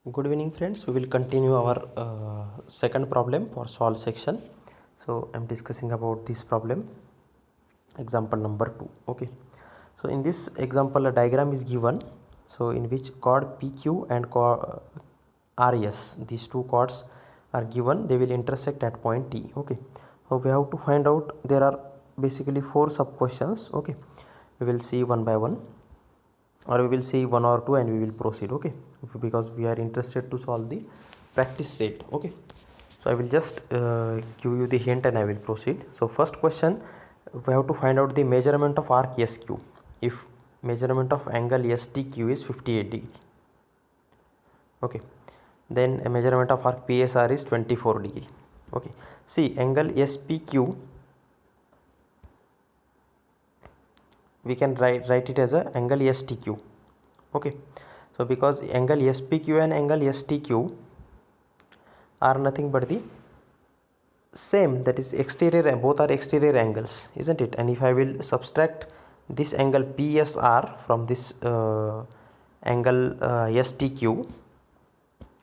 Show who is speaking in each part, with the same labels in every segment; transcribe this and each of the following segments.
Speaker 1: Good evening friends, we will continue our second problem for solve section. So I am discussing about this problem, example number 2. Okay, so in this example a diagram is given, so in which chord PQ and chord RS, these two chords are given, they will intersect at point T. Okay, so we have to find out, there are basically 4 sub questions. Okay, we will see one by one, or we will see one or two and we will proceed. Okay, because we are interested to solve the practice set. Okay, so I will just give you the hint and I will proceed. So first question, we have to find out the measurement of arc SQ if measurement of angle STQ is 58 degree. Okay, then a measurement of arc PSR is 24 degree. Okay, see angle SPQ, we can write it as a angle STQ. Okay, so because angle SPQ and angle STQ are nothing but the same, that is exterior, both are exterior angles, isn't it? And if I will subtract this angle PSR from this angle STQ,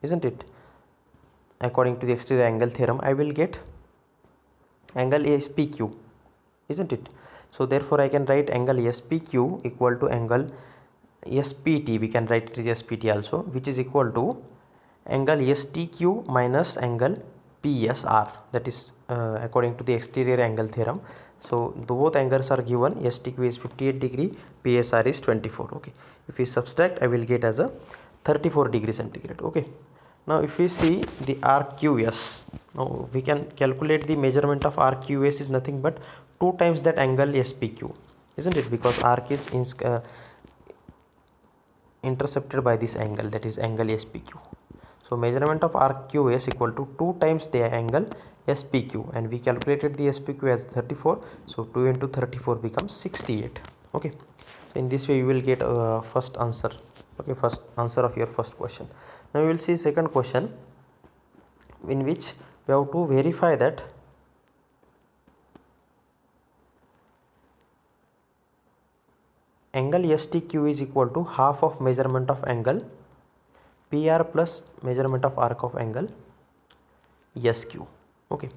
Speaker 1: isn't it, according to the exterior angle theorem, I will get angle SPQ, isn't it? So therefore I can write angle SPQ equal to angle SPT, we can write it as SPT also, which is equal to angle STQ minus angle PSR, that is according to the exterior angle theorem. So both angles are given, STQ is 58 degree, PSR is 24. Okay, if we subtract I will get as a 34 degree centigrade. Okay, now if we see the RQS, now we can calculate the measurement of RQS is nothing but 2 times that angle SPQ, isn't it? Because arc is intercepted by this angle, that is angle SPQ. So measurement of RQS equal to 2 times the angle SPQ, and we calculated the SPQ as 34, so 2 into 34 becomes 68. Okay, so in this way you will get first answer. Okay, first answer of your first question. Now we will see second question, in which we have to verify that angle STQ is equal to half of measurement of angle PR plus measurement of arc of angle SQ. Okay,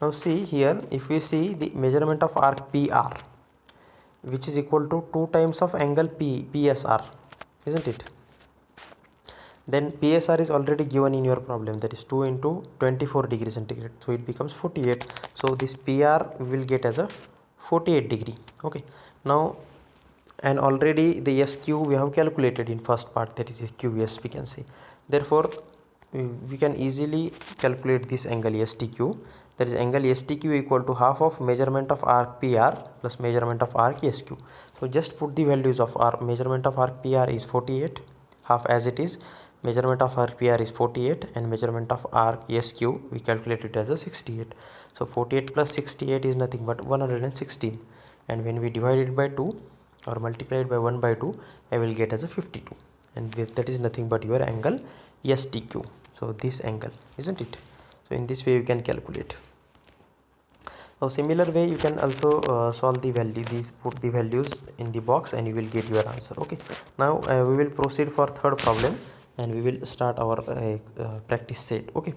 Speaker 1: now see here, if we see the measurement of arc PR, which is equal to 2 times of angle PSR, isn't it? Then PSR is already given in your problem, that is 2 into 24 degree centigrade, so it becomes 48. So this PR we will get as a 48 degree. Okay, now and already the SQ we have calculated in first part, that is QS we can say. Therefore we can easily calculate this angle STQ, that is angle STQ equal to half of measurement of arc PR plus measurement of arc SQ. So just put the values of our measurement of arc PR is 48, half as it is, measurement of arc PR is 48, and measurement of arc SQ we calculate it as a 68. So 48 plus 68 is nothing but 116, and when we divide it by 2 or multiply it by 1 by 2, I will get as a 52, and that is nothing but your angle STQ. So this angle, isn't it? So in this way you can calculate. Now similar way you can also solve the value, these put the values in the box and you will get your answer. Okay, now we will proceed for third problem and we will start our practice set. Okay,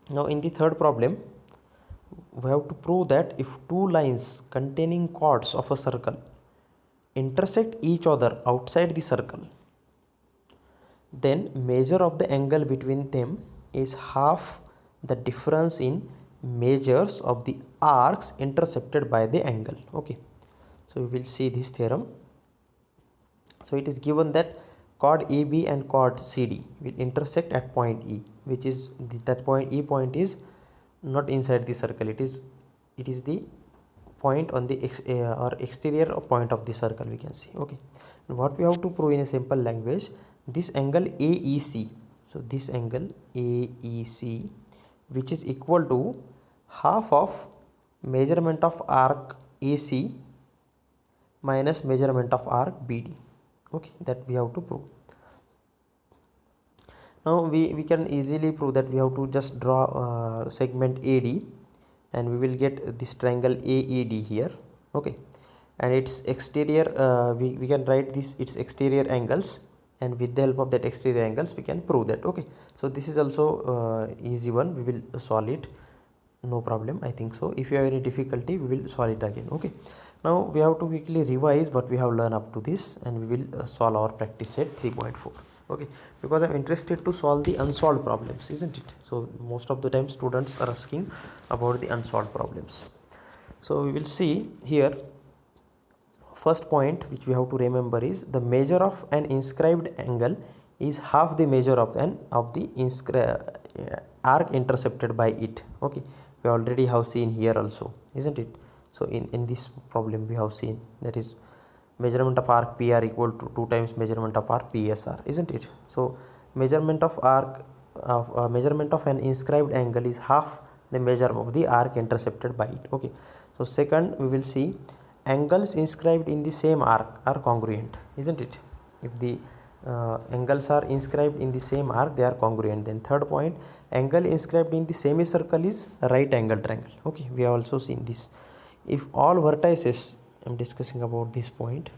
Speaker 1: now in the third problem we have to prove that if two lines containing chords of a circle intersect each other outside the circle, then measure of the angle between them is half the difference in measures of the arcs intercepted by the angle. Okay, so we will see this theorem. So it is given that chord AB and chord CD will intersect at point E, which is that point E point is not inside the circle, it is the point on the or exterior point of the circle, we can see. Okay, and what we have to prove in a simple language, this angle AEC, so this angle AEC, which is equal to half of measurement of arc AC minus measurement of arc BD. Okay, that we have to prove. Now we can easily prove that. We have to just draw segment AD and we will get this triangle AED here. Okay, and its exterior we can write this its exterior angles and with the help of that exterior angles we can prove that. Okay, so this is also easy one, we will solve it, no problem, I think so. If you have any difficulty we will solve it again. Okay, now we have to quickly revise what we have learned up to this, and we will solve our practice set 3.4. okay, because I'm interested to solve the unsolved problems, isn't it? So most of the time students are asking about the unsolved problems. So we will see here, first point which we have to remember is the measure of an inscribed angle is half the measure of the arc intercepted by it. Okay, we already have seen here also, isn't it? So in this problem we have seen that is measurement of arc PR equal to 2 times measurement of arc PSR, isn't it? So measurement of arc of measurement of an inscribed angle is half the measure of the arc intercepted by it. Okay, so second we will see angles inscribed in the same arc are congruent, isn't it? If the angles are inscribed in the same arc, they are congruent. Then third point, angle inscribed in the semicircle is a right angle triangle. Okay, we have also seen this. If all vertices, I'm discussing about this point,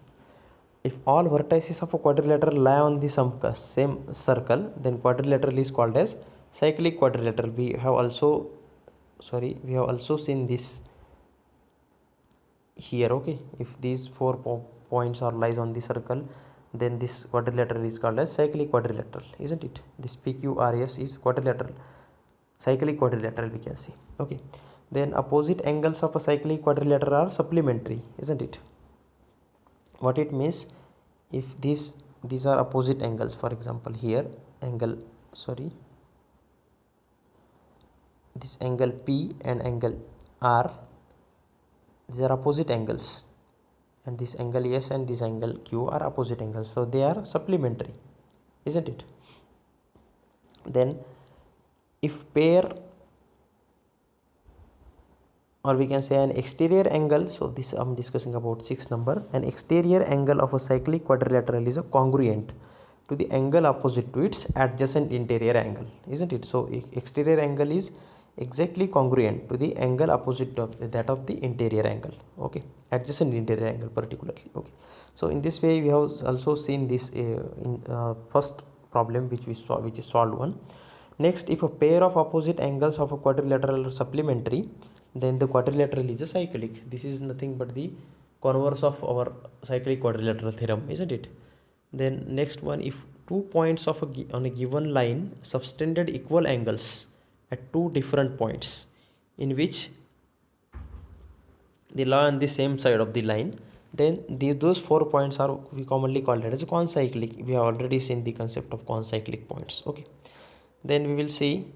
Speaker 1: if all vertices of a quadrilateral lie on the same circle, then quadrilateral is called as cyclic quadrilateral. We have also seen this here. Okay, if these 4 points are lies on the circle, then this quadrilateral is called as cyclic quadrilateral, isn't it? This PQRS is quadrilateral, cyclic quadrilateral, we can see. Okay, then opposite angles of a cyclic quadrilateral are supplementary, isn't it? What it means, if these are opposite angles, for example here this angle P and angle R, these are opposite angles, and this angle S and this angle Q are opposite angles, so they are supplementary, isn't it? Then if pair, or we can say an exterior angle, so this I'm discussing about 6 number, an exterior angle of a cyclic quadrilateral is a congruent to the angle opposite to its adjacent interior angle, isn't it? So exterior angle is exactly congruent to the angle opposite of that of the interior angle. Okay, adjacent interior angle particularly. Okay, so in this way we have also seen this in first problem which we saw, which is solved one. Next, if a pair of opposite angles of a quadrilateral are supplementary, then the quadrilateral is a cyclic. This is nothing but the converse of our cyclic quadrilateral theorem, isn't it? Then next one, if 2 points of on a given line subtended equal angles at 2 different points, in which they lie on the same side of the line, then those 4 points are we commonly called it as a concyclic. We have already seen the concept of concyclic points. Okay, then we will see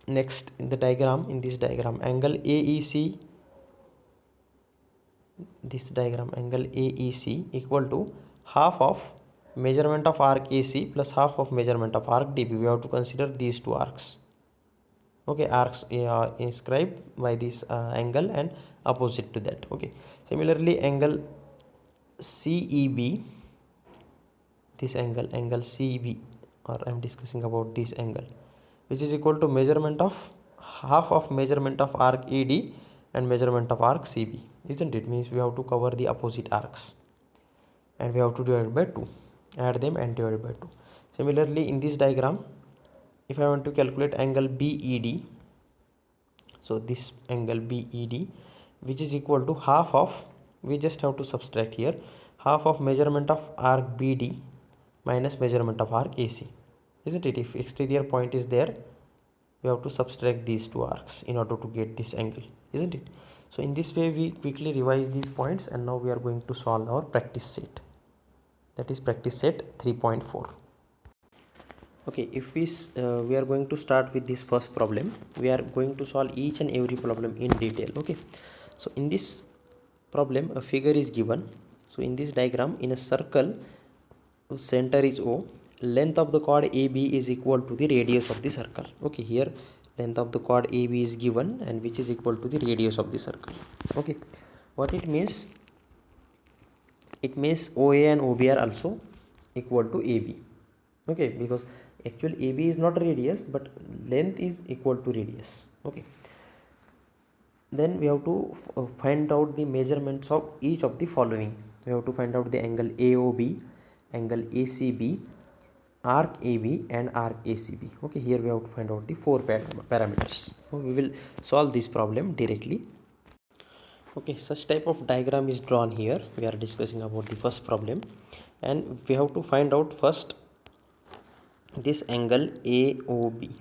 Speaker 1: next in the diagram, in this diagram, angle AEC, this diagram angle AEC equal to half of measurement of arc AC plus half of measurement of arc DB. We have to consider these two arcs. Okay, arcs inscribed by this angle and opposite to that. Okay, similarly angle CEB, this angle CEB, or I am discussing about this angle, which is equal to measurement of half of measurement of arc ED and measurement of arc CB, isn't it? Means we have to cover the opposite arcs and we have to divide by 2, add them and divide by 2. Similarly in this diagram, if I want to calculate angle BED, so this angle BED, which is equal to half of, we just have to subtract here, half of measurement of arc BD minus measurement of arc AC, isn't it? If exterior point is there, we have to subtract these two arcs in order to get this angle, isn't it? So in this way we quickly revise these points, and now we are going to solve our practice set, that is practice set 3.4. okay, if we are going to start with this first problem. We are going to solve each and every problem in detail. Okay, so in this problem a figure is given. So in this diagram, in a circle whose center is O, length of the chord AB is equal to the radius of the circle. Okay, here length of the chord AB is given, and which is equal to the radius of the circle. Okay, what it means? It means OA and OB are also equal to AB. Okay, because actual AB is not radius, but length is equal to radius. Okay, then we have to find out the measurements of each of the following. We have to find out the angle AOB, angle ACB, arc AB and arc ACB. Okay, here we have to find out the four parameters. So we will solve this problem directly. Okay, such type of diagram is drawn here. We are discussing about the first problem, and we have to find out first this angle AOB.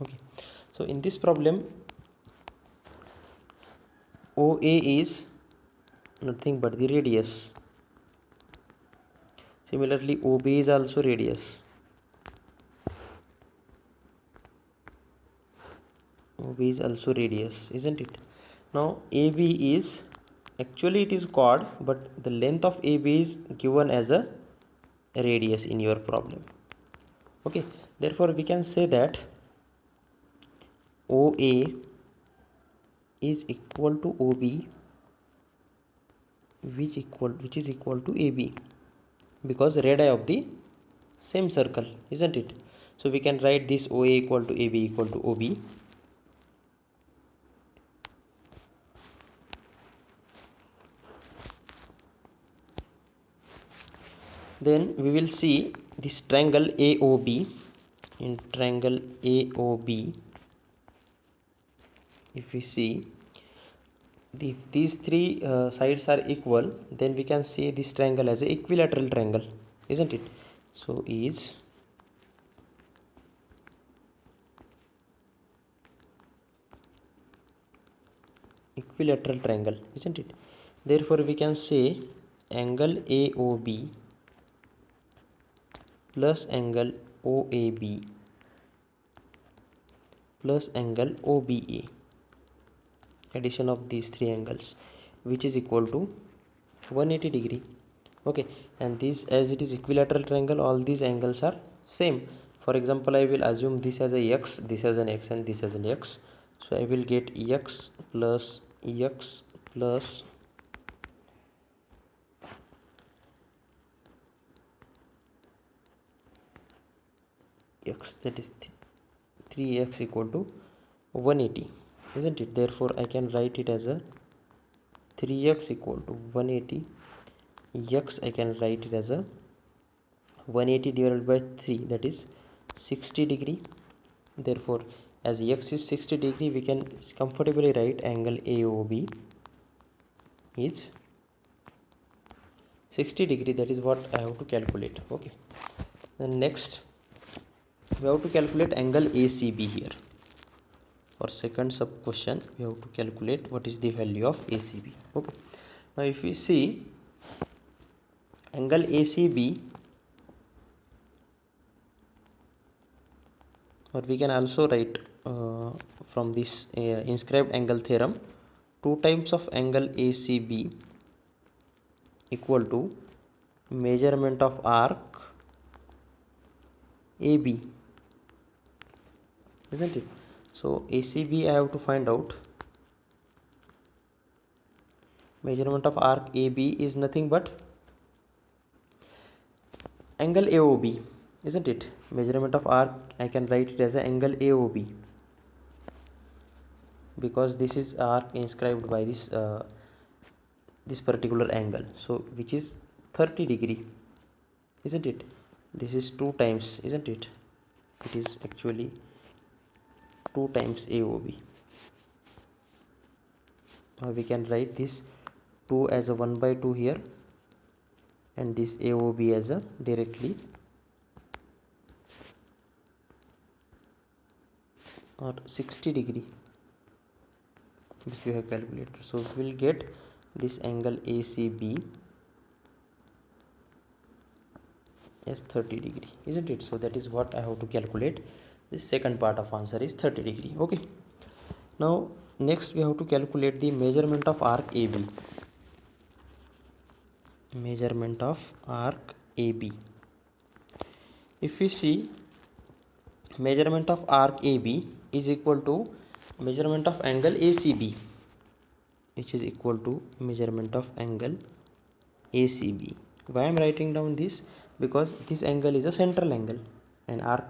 Speaker 1: Okay, so in this problem OA is nothing but the radius. Similarly OB is also radius. OB is also radius, isn't it? Now AB is, actually it is chord, but the length of AB is given as a radius in your problem. Okay, therefore we can say that OA is equal to OB, which is equal to AB, because radii of the same circle, isn't it? So we can write this OA equal to AB equal to OB. Then we will see this triangle AOB. In triangle AOB, if we see, if these three sides are equal, then we can see this triangle as a equilateral triangle, isn't it? So is equilateral triangle, isn't it? Therefore we can say angle AOB plus angle OAB plus angle OBA, addition of these three angles, which is equal to 180 degree. Okay, and this, as it is equilateral triangle, all these angles are same. For example, I will assume this as a x, this as an x, and this as an x. So I will get x plus x, that is 3x equal to 180, isn't it? Therefore I can write it as a 3x equal to 180. X I can write it as a 180 divided by 3, that is 60 degree. Therefore as x is 60 degree, we can comfortably write angle AOB is 60 degree. That is what I have to calculate. Okay, then next we have to calculate angle ACB here. For second sub question, we have to calculate what is the value of ACB. Okay, now if we see angle ACB, or we can also write from this inscribed angle theorem, 2 times of angle ACB equal to measurement of arc AB, isn't it? So ACB I have to find out. Measurement of arc AB is nothing but angle AOB, isn't it? Measurement of arc, I can write it as an angle AOB, because this is arc inscribed by this this particular angle, so which is 30 degree, isn't it? This is 2 times, isn't it? It is actually 2 times AOB, or we can write this 2 as a 1 by 2 here, and this AOB as a directly or 60 degree, which we have calculated. So we will get this angle ACB as 30 degree, isn't it? So that is what I have to calculate. The second part of answer is 30 degree. Okay, now next we have to calculate the measurement of arc AB. Measurement of arc AB, if we see, measurement of arc AB is equal to measurement of angle ACB, which is equal to measurement of angle ACB. Why I am writing down this? Because this angle is a central angle, and arc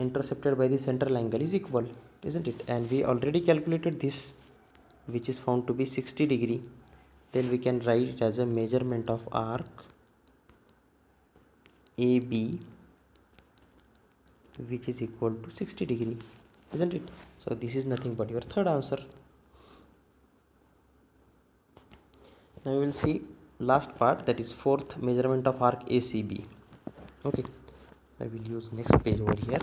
Speaker 1: intercepted by the central angle is equal, isn't it? And we already calculated this, which is found to be 60 degree. then we can write it as a measurement of arc AB, which is equal to 60 degree, isn't it? So this is nothing but your third answer. Now we will see last part, that is fourth measurement of arc ACB. Okay, I will use next page over here.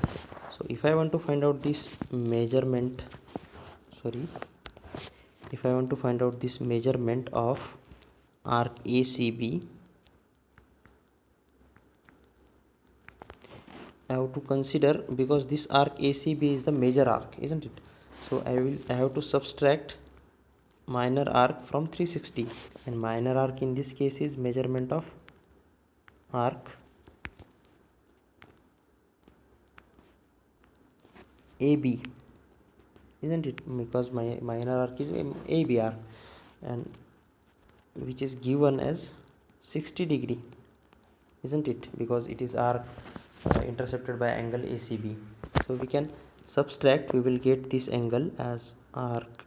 Speaker 1: So if I want to find out this measurement, if I want to find out this measurement of arc ACB, I have to consider, because this arc ACB is the major arc, isn't it? So I have to subtract minor arc from 360, and minor arc in this case is measurement of arc AB, isn't it? Because my minor arc is AB arc, and which is given as 60 degree, isn't it? Because it is arc intercepted by angle ACB. So we can subtract, we will get this angle as arc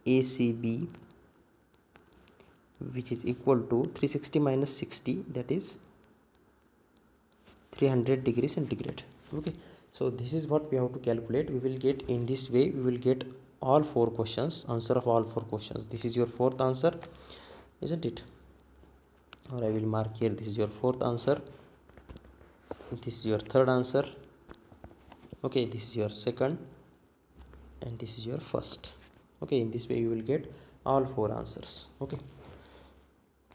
Speaker 1: ACB, which is equal to 360 minus 60, that is 300 degrees centigrade. Okay, so this is what we have to calculate. We will get, in this way we will get all four questions, answer of all four questions. This is your fourth answer, isn't it? Or I will mark here, this is your fourth answer, this is your third answer, okay, this is your second, and this is your first. Okay, in this way you will get all four answers. Okay,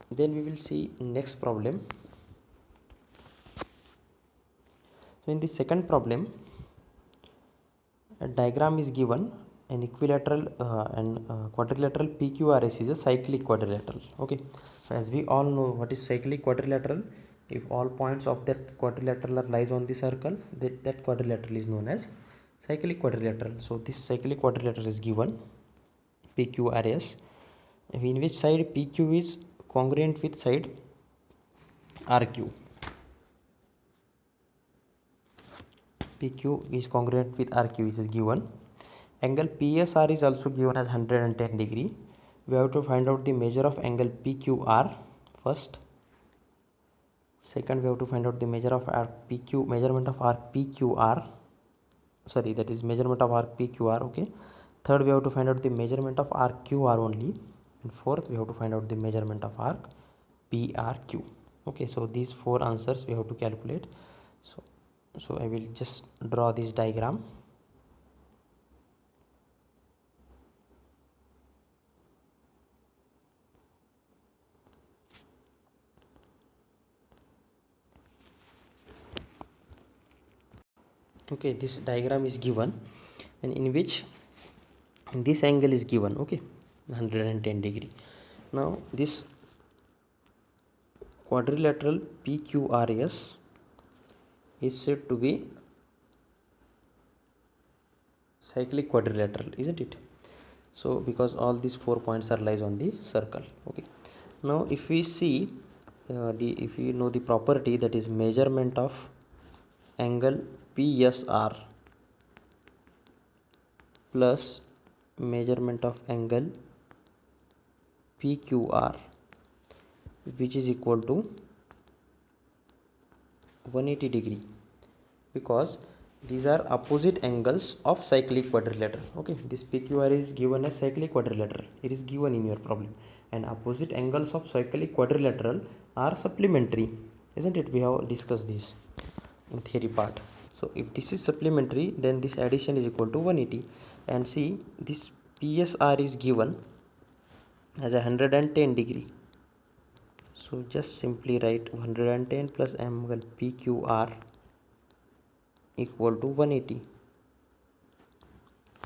Speaker 1: then we will see next problem. So in the second problem, a diagram is given, an equilateral and quadrilateral PQRS is a cyclic quadrilateral. Okay, so as we all know what is cyclic quadrilateral, if all points of that quadrilateral lies on the circle, that quadrilateral is known as cyclic quadrilateral. So this cyclic quadrilateral is given, PQRS, in which side PQ is congruent with side RQ. PQ is congruent with RQ, which is given. Angle PSR is also given as 110 degree. We have to find out the measure of angle PQR first. Second, we have to find out the measure of arc PQ, measurement of arc PQR. Sorry, that is measurement of arc PQR. Okay. Third, we have to find out the measurement of arc QR only. And fourth, we have to find out the measurement of arc PRQ. Okay, so these four answers we have to calculate. So I will just draw this diagram. Okay, this diagram is given, and in which this angle is given, okay, 110 degree. Now this quadrilateral PQRS is said to be cyclic quadrilateral, isn't it? So because all these 4 points are lies on the circle. Okay, now if we see if you know the property, that is measurement of angle PSR plus measurement of angle PQR, which is equal to 180 degree, because these are opposite angles of cyclic quadrilateral. Okay, this PQR is given as cyclic quadrilateral, it is given in your problem, and opposite angles of cyclic quadrilateral are supplementary, isn't it? We have discussed this in theory part. So if this is supplementary, then this addition is equal to 180. And see, this PSR is given as 110 degree. So just simply write 110 plus angle PQR equal to 180.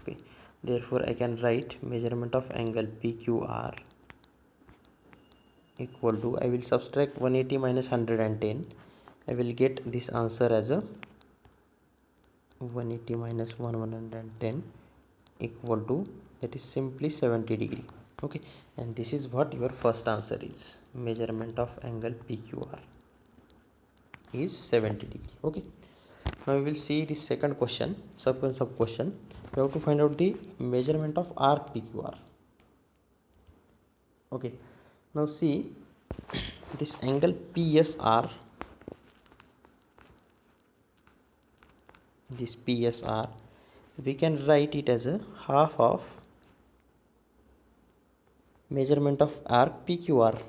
Speaker 1: Okay, therefore I can write measurement of angle PQR equal to, I will subtract 180 minus 110. I will get this answer as a 180 minus 110 equal to, that is simply 70 degree. Okay, and this is what your first answer is. Measurement of angle PQR is 70 degree. Okay, now we will see the second question, sub question. We have to find out the measurement of arc PQR. Okay, now see this angle PSR, this PSR, we can write it as a half of measurement of arc PQR,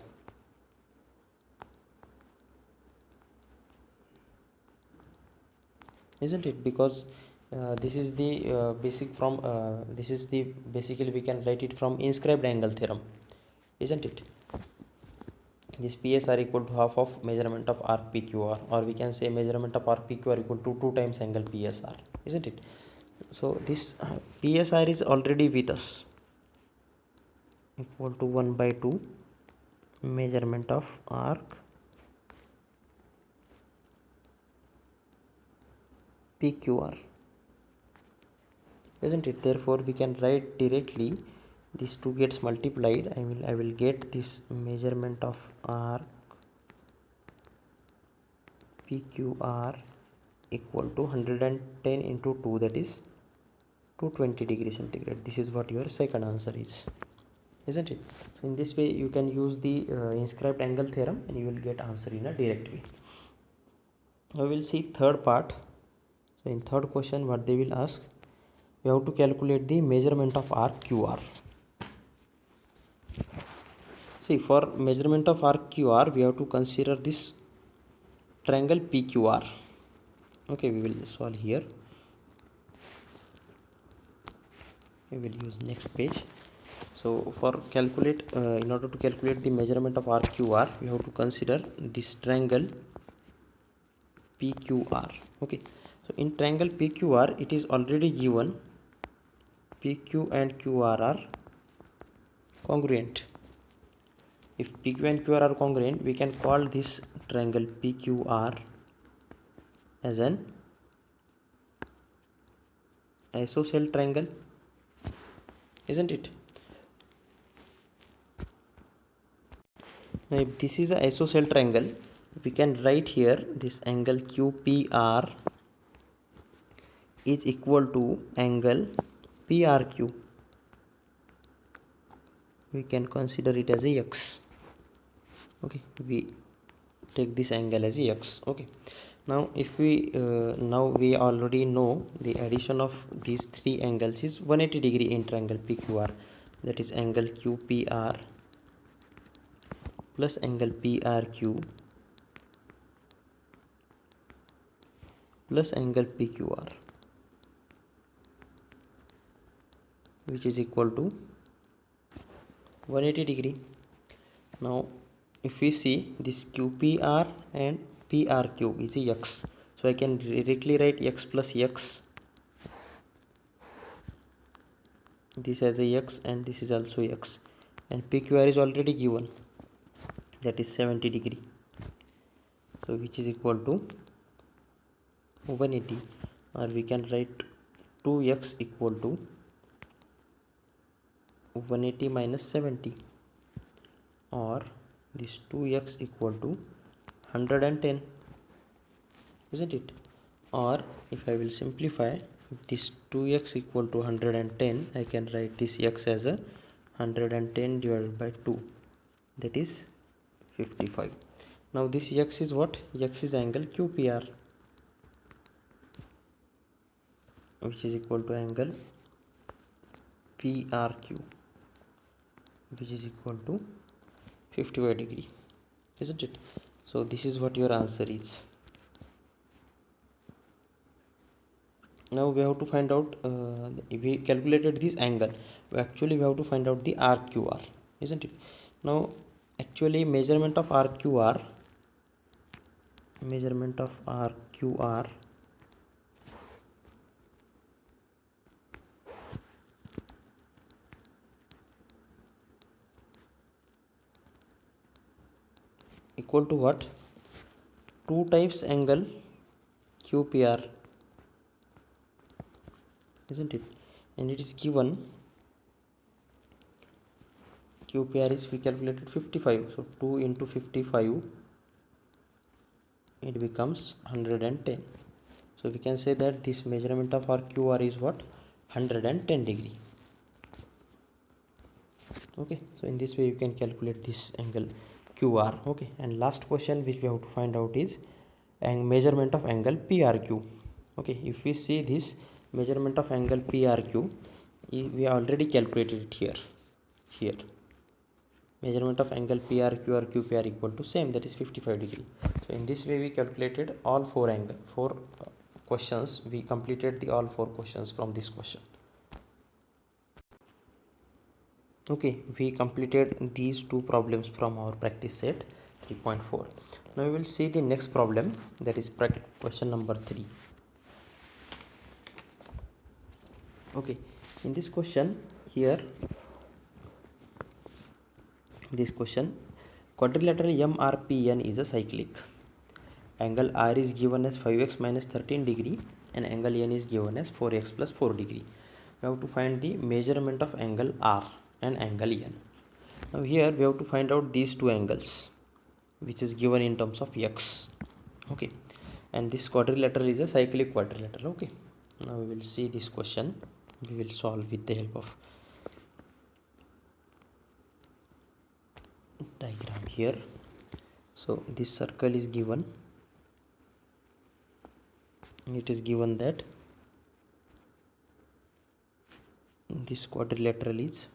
Speaker 1: isn't it? Because this is the basic from this is the basically we can write it from inscribed angle theorem, isn't it? This PSR equal to half of measurement of arc PQR, or we can say measurement of arc PQR equal to 2 times angle PSR, isn't it? So this PSR is already with us, equal to 1 by 2 measurement of arc PQR, isn't it? Therefore we can write directly, these two gets multiplied, I will get this measurement of arc PQR equal to 110 into 2, that is 220 degrees centigrade. This is what your second answer is, isn't it? So in this way you can use the inscribed angle theorem and you will get answer in a direct way. Now we will see third part. So in third question what they will ask, we have to calculate the measurement of arc QR. See, for measurement of arc QR we have to consider this triangle PQR. Okay, we will solve here. We will use next page. So for calculate in order to calculate the measurement of arc QR, we have to consider this triangle PQR. Okay, so in triangle PQR it is already given PQ and QR are congruent. If PQ and QR are congruent, we can call this triangle PQR as an isosceles triangle, isn't it? Now if this is an isosceles triangle, we can write here this angle QPR is equal to angle PRQ. We can consider it as a x. Okay, we take this angle as a x. Okay, now if we now we already know the addition of these three angles is 180 degree in triangle PQR, that is angle QPR plus angle PRQ plus angle PQR, which is equal to 180 degree. Now if we see this QPR and PRQ is a x, so I can directly write x plus x, this as a x and this is also x, and PQR is already given, that is 70 degree, so which is equal to 180, or we can write 2x equal to 180 minus 70, or this 2x equal to 110, isn't it? Or if I will simplify this 2x equal to 110, I can write this x as a 110 divided by 2, that is 55. Now this x is what? X is angle QPR, which is equal to angle PRQ, which is equal to 55 degree, isn't it? So this is what your answer is. Now we have to find out if we calculated this angle, we have to find out the RQR, isn't it? Now actually measurement of RQR equal to what? 2 times angle QPR, isn't it? And it is given QPR is we calculated 55, so 2 into 55 it becomes 110. So we can say that this measurement of our QR is what? 110 degree. Okay, so in this way you can calculate this angle QR. Okay, and last question which we have to find out is measurement of angle PRQ. Okay, if we see this measurement of angle PRQ, we already calculated it here measurement of angle PRQ or QPR equal to same, that is 55 degree. So in this way we calculated all four questions. We completed the all four questions from this question. Okay, we completed these two problems from our practice set 3.4. Now we will see the next problem, that is question number 3. Okay, in this question here, this question, quadrilateral MRPN is a cyclic. Angle R is given as 5x minus 13 degree and angle N is given as 4x plus 4 degree. We have to find the measurement of angle R and angle N. Now here we have to find out these two angles which is given in terms of x. Okay, and this quadrilateral is a cyclic quadrilateral. Okay, now we will see this question. We will solve with the help of diagram here. So this circle is given. It is given that this quadrilateral is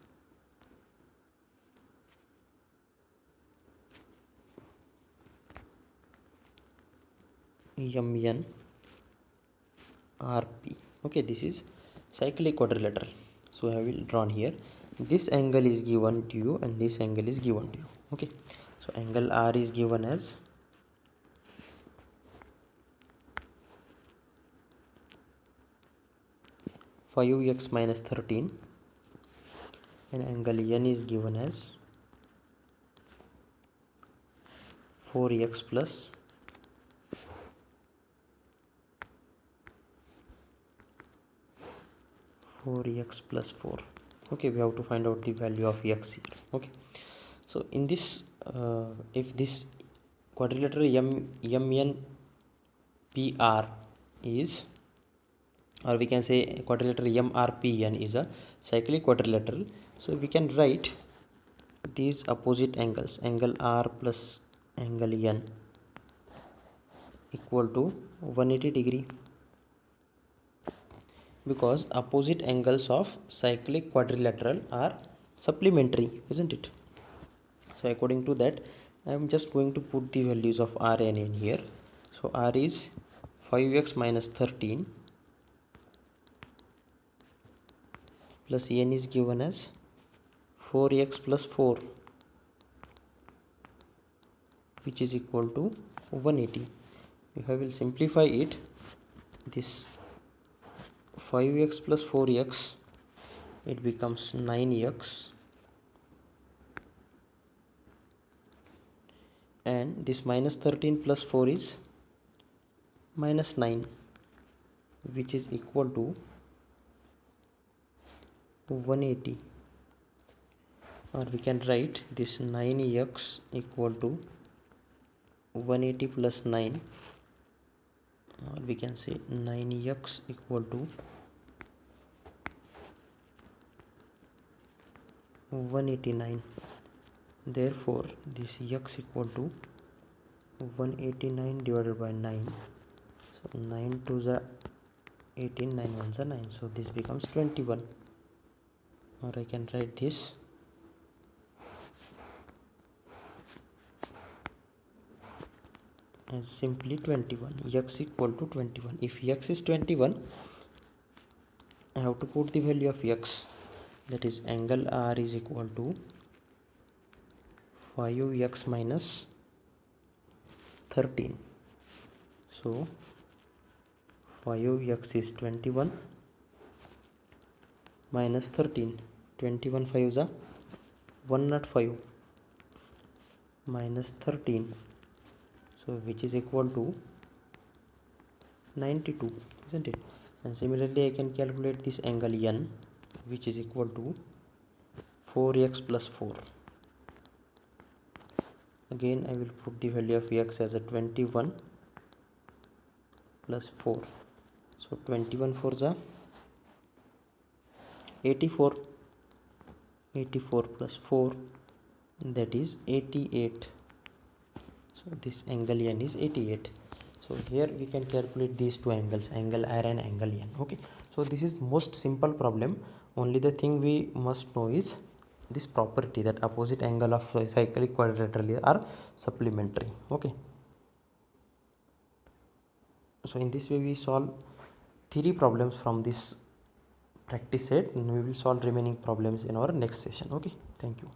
Speaker 1: MN RP. Okay, this is cyclic quadrilateral. So I will draw here. This angle is given to you and this angle is given to you. Okay, so angle R is given as 5x minus 13 and angle N is given as 4x plus 4. Okay, we have to find out the value of x here. Okay, so in this if this quadrilateral MNPR is, or we can say quadrilateral MRPN is a cyclic quadrilateral, so we can write these opposite angles, angle R plus angle N equal to 180 degree, because opposite angles of cyclic quadrilateral are supplementary, isn't it? So according to that, I am just going to put the values of R and N here. So R is 5x minus 13 plus N is given as 4x plus 4, which is equal to 180. If I will simplify it, this 5x plus 4x, it becomes 9x, and this minus 13 plus 4 is minus 9, which is equal to 180. Or we can write this 9x equal to 180 plus 9, or we can say 9x equal to 189. Therefore this x equal to 189 divided by 9. So 9 to the 18, 9 ones are 9, so this becomes 21. Or I can write this as simply 21. X equal to 21. If x is 21, I have to put the value of x, that is angle R is equal to 5x minus 13. So 5x is 21 minus 13. 21 5s are 105 minus 13, so which is equal to 92, isn't it? And similarly I can calculate this angle N, which is equal to 4x plus 4. Again I will put the value of x as a 21 plus 4. So 21 4s are 84, 84 plus 4, that is 88. So this angle n is 88. So here we can calculate these two angles, angle R and angle n. Okay, so this is most simple problem. Only the thing we must know is this property, that opposite angle of cyclic quadrilateral are supplementary. Okay, so in this way we solve 3 problems from this practice set, and we will solve remaining problems in our next session. Okay, thank you.